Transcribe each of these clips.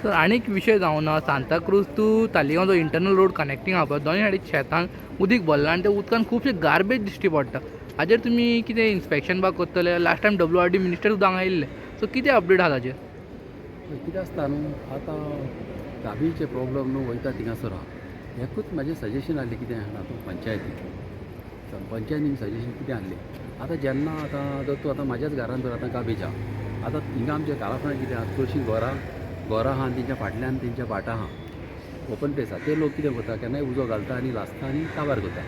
Sir आनीक विशय जावन सांताक्रूज टू तालिगांव जो इंटरनल रोड कनेक्टिंग आहा पळय दोनूय सायडीक शेतांक उदीक भरलां आनी त्या उदकान खुबशे गार्बेज दिश्टी पडटा. हाजेर तुमी कितें इन्स्पेक्शन बा करतले? लास्ट टायम WRD मिनिस्टर सुद्दां हांगा येयल्ले, सो कितें अपडेट आहा ताजेर? कितें आसता न्हू आतां गाबीचे प्रॉब्लम न्हू वयता थिंगासर आहा. एकूच म्हाजें सजेशन आहलें कितें हातूंत पंचायतीन सजेशन कितें आहलें आतां जेन्ना आतां जर तूं आतां म्हाज्याच घरान जर आतां गाबेज आहा आतां हिंगा आमच्या घराफाट कितें आहा चडशीं घरां आहा आनी तेंच्या फाटल्यान तेंच्या भाटां आहा ओपन प्लेस आहा. ते लोक कितें करता केन्नाय उजो घालता आनी लासता आनी काबार करता.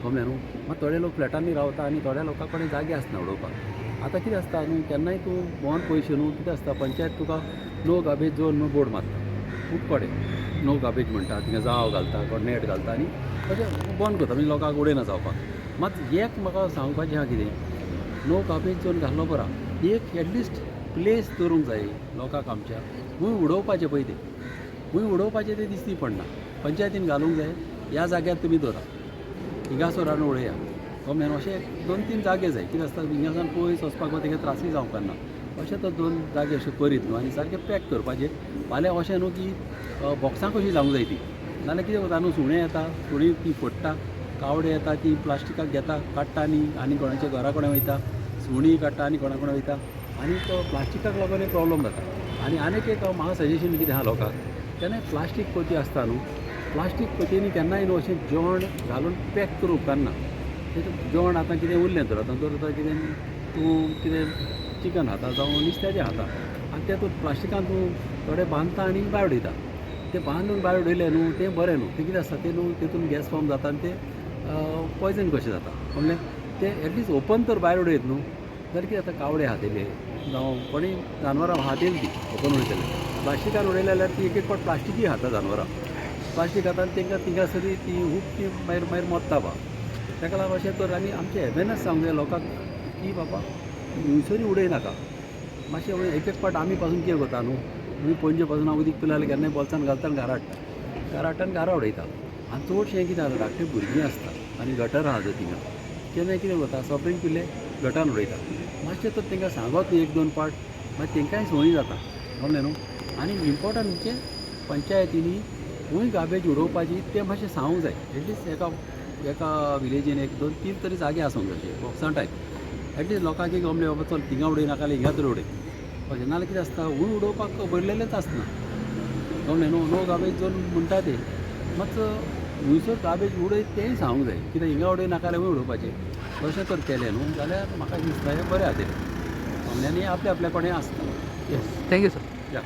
कळ्ळें न्हू. मात थोडे लोक फ्लॅटांनी रावता आनी थोड्या लोकां कडेन जागे आसना उडोवपाक. आतां कितें आसता न्हू केन्नाय तूं बोंड पयशे न्हू कितें आसता पंचायत तुका नो गाबेज झोन न्हू बोर्ड मारता खूब कडेन नो गाबेज म्हणटा थिंगा जाव घालता कोण नेट घालता आनी अशें बंद करता म्हणजे लोकांक उडयना जावपाक. मात एक म्हाका सांगपाचें आहा कितें नो गाबेज झोन घाल्लो बरा एक एटलिस्ट प्लेस दवरूंक जाय लोकांक आमच्या खूंय उडोवपाचें पळय तें खूंय उडोवपाचें तें दिसती पडना. पंचायतीन घालूंक जाय ह्या जाग्यार तुमी दवरा हिंगासर आनी उडया कळ्ळें. अशें 2-3 जागे जाय कितें आसता हिंगासान पयस वचपाक तेका त्रासूय जावंक ना. अशें तो 2 जागे अशें करीत न्हू आनी सारकें पॅक करपाचें. फाल्यां अशें न्हू की बॉक्सां कशीं जावंक जाय ती नाल्यार कितें करता न्हू सुणें येता सुणीं ती फोडटा कावडे येता ती प्लास्टिकाक घेता काडटा आनी कोणाच्या घरा कडेन वयता सुणीं काडटा आनी कोणा कडेन वयता आनी तो प्लास्टिकाक लागून एक प्रॉब्लम जाता. आनी एक म्हाका सजेशन कितें आहा लोकांक केन्नाय प्लास्टीक पोती आसता न्हू प्लास्टीक पोतयेंनी केन्नाय न्हू अशें जेवण घालून पॅक करूंक उपकारना. जेवण आतां कितें उरलें तर आतां कितें तूं कितें चिकन खाता जावं नुस्त्याचें खाता आनी तें तूं प्लास्टिकान तूं थोडें बांदता आनी भायर उडयता. तें बांदून भायर उडयलें न्हू तें बरें न्हू. तें कितें आसता तें न्हू तेतून गॅस फॉर्म जाता आनी तें पॉयजन कशें जाता कळ्ळें. तें एटलिस्ट ओपन तर भायर उडयत न्हू जाल्यार कितें जाता कावडे खातले जावं कोणी जानवरां खातली ती ओपन उडयतले. प्लास्टिकान उडयले जाल्यार ती एक फावट प्लास्टिकूय खाता जानवरां प्लास्टीक खाता आनी तांकां थिंगासरी ती खूब ती मागीर मरता बा. ताका लागून अशें कर आनी आमचें अवेरनस सांगूंक जाय लोकांक की बाबा खंयसरी उडयनाका. मातशें एक फावट आमी पासून कितें करता न्हू आमी पणजे पासून उदीक पिल्यार केन्नाय बोल्सान घालता आनी घरा हाडटा आनी घरा उडयता. आनी चडशें कितें जाता धाकटें भुरगीं आसता आनी गटर आहा जर थिंगा केन्नाय कितें करता सॉफ्ट ड्रिंक पिलें गटान उडयता. मातशें तर तांकां सांगत न्ही 1-2 पाट मागीर तांकांय संवय जाता कळ्ळें न्हू. आनी इम्पॉर्टंट म्हणजे पंचायतींनी खंय गार्बेज उडोवपाची तें मातशें सांगूंक जाय. एटलिस्ट एका विलेजीन 1-2-3 तरी जागे आसूंक जाय बॉक्सां टायप एटलिस्ट लोकांक एक गमलें बाबा चल थिंगा उडय नाका हिंगा तर उडय अशें. नाल्यार कितें आसता खंय उडोवपाक भरलेलेंच आसना कळ्ळें न्हू. नो गार्बेज झोन म्हणटा तें मात खंयसर गार्बेज उडय तेंय सांगूंक जाय कित्याक हिंगा उडय नाका जाल्यार खंय उडोवपाचें. तशें तर केलें न्हू जाल्यार म्हाका दिसता हें बरें जातलें. आनी आपल्या कडेन आसता. Yes thank you sir. या